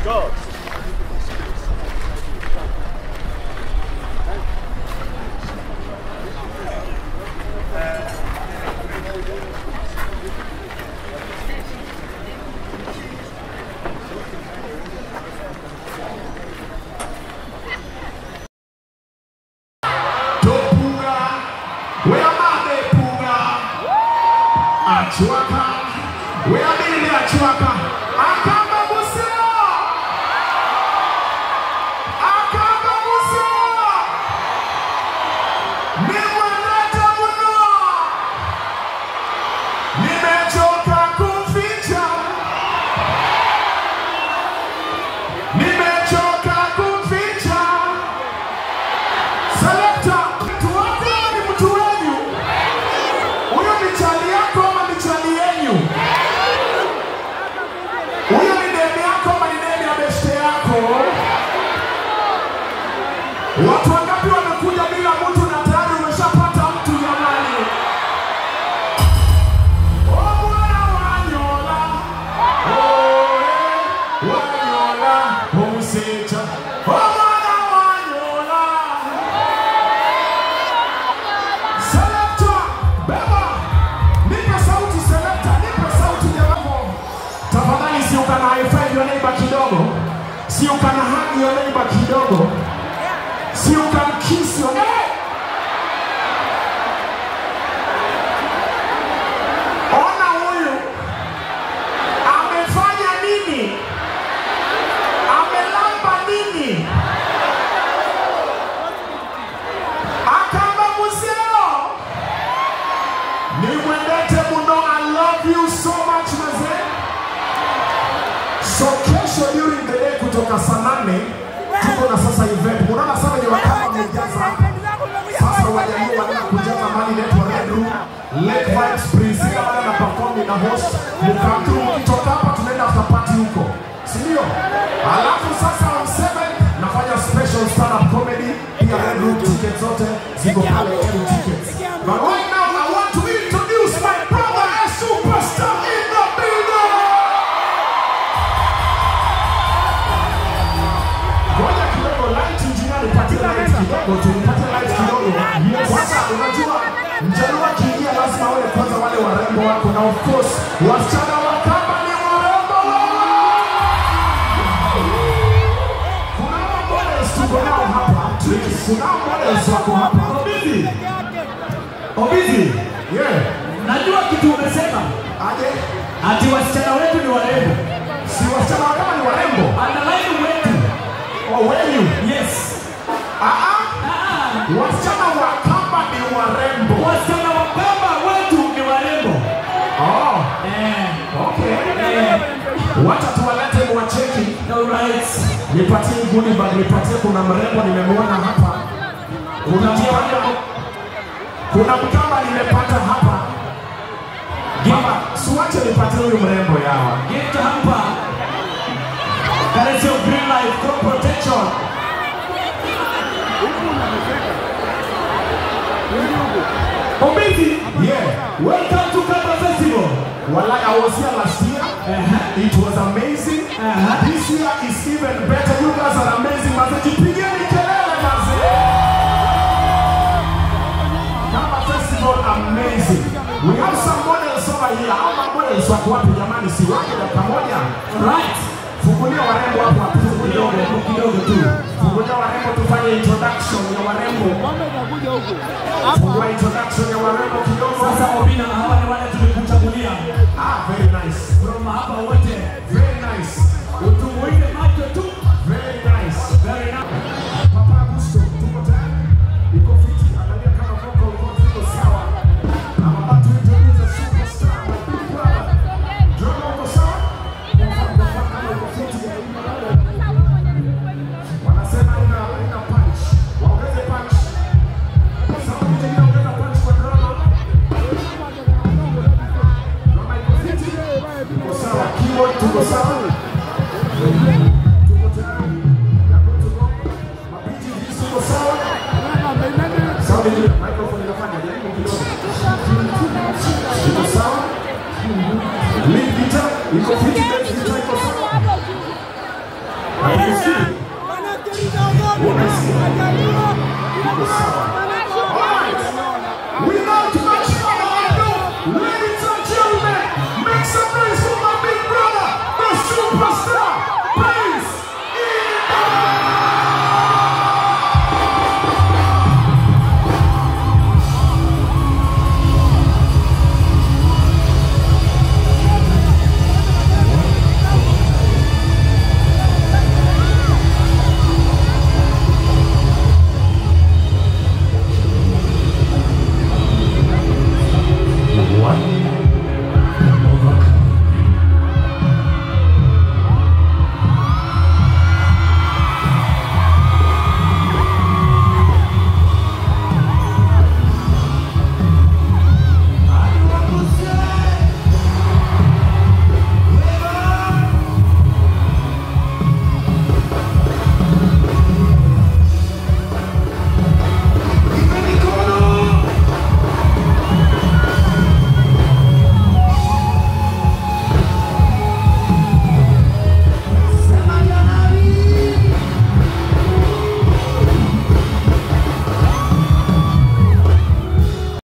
go. Achuaka, we are in Achuaka. Akamba Museo, Akamba Museo. Nimwaleta muno, nimechoka kuficha, nimechoka kuficha. Selector, tuwape ni mtu wenyu. Huyo ni chali yako. Huyo ni demi yako ama ni demi ya beste yako? Watu wangapi wamekuja bila mtu na tayari umeshapata mtu jamani? Oh mwana wanyola, oh wanyola, umsecha. Oh mwana wanyola. Selector, beba, nipe sauti selector, nipe sauti jamani. Tafadhali si ukana high five your neighbor kidogo. Si ukana hug your neighbor kidogo. Si ukana kiss your neighbor. Ona huyu amefanya nini? Amelamba nini? Akamba Museo. Nimwendete muno. I love you so much mazee. So kesho during the day kutoka saa 8 tuko na sasa event. Unaona sana ni wakati mmejaza hapa. Sasa wajamii wanaenda kujaza mali letu Red Room. Late Vibes Prince kama na perform na host. Mkamtu kutoka hapa tunaenda after party huko. Si ndio? Alafu sasa on 7 nafanya special stand up comedy. Pia Red Room tickets zote ziko pale Red tickets. But right now I want to introduce my brother a superstar in the building. Kwanza unajua mjaluo kiingia lazima wale kwanza wale warembo wako na of course wasichana wa kama ni warembo. Kuna models tuko nao hapa. Kuna models wako hapa. Obizi. Yeah. Najua kitu umesema. Aje? Ati wasichana wetu ni warembo. Si wasichana kama ni warembo. Underline wetu. Oh, wenyu? Yes. Wasichana wa kamba ni warembo. Wasichana wa kamba wetu ni warembo. Oh. Okay. Wacha tuwalete mwacheki. Alright. Nipatie goodie bag, nipatie kuna mrembo nimemwona hapa. Kuna mkamba nimepata hapa. Baba, suache nipatie huyu mrembo yawa. Get hapa. That is your green light, crop protection. Obizi, yeah. Welcome to Kamba Festival. Well, like I was here last year, it was amazing. This year is even better. You guys are amazing. Mazejipigeni kelele mazee. Kamba Festival amazing. We have some models over here. How many models wako wapi jamani? Si wake dakika moja. Right. Fungulia warembo hapo hapo kidogo tu. Fungulia warembo tufanye introduction ya warembo. Fungua introduction ya warembo kidogo. Sasa Obina, hawa ni wale tulikuchagulia. Very nice. From hapa wote. Very nice. Utuweke macho tu. Very nice. Very nice. Papa Gusto, tuko tayari? Iko fiti. Angalia kama vocal uko sawa. I'm about to introduce a superstar. Drama uko sawa? Wanasema ina punch. Waongeze punch. Sawa, ongeza punch kwa drama. Drama iko fiti. Tuko sawa. Keyboard tuko sawa. Tuko tayari. Ya kutu go. Mapiti hizi tuko sawa. Sawa, microphone inafanya jaribu kidogo. Tuko sawa. Lead guitar iko fiti. Iko sawa. Unasikia? Unasikia? Iko sawa.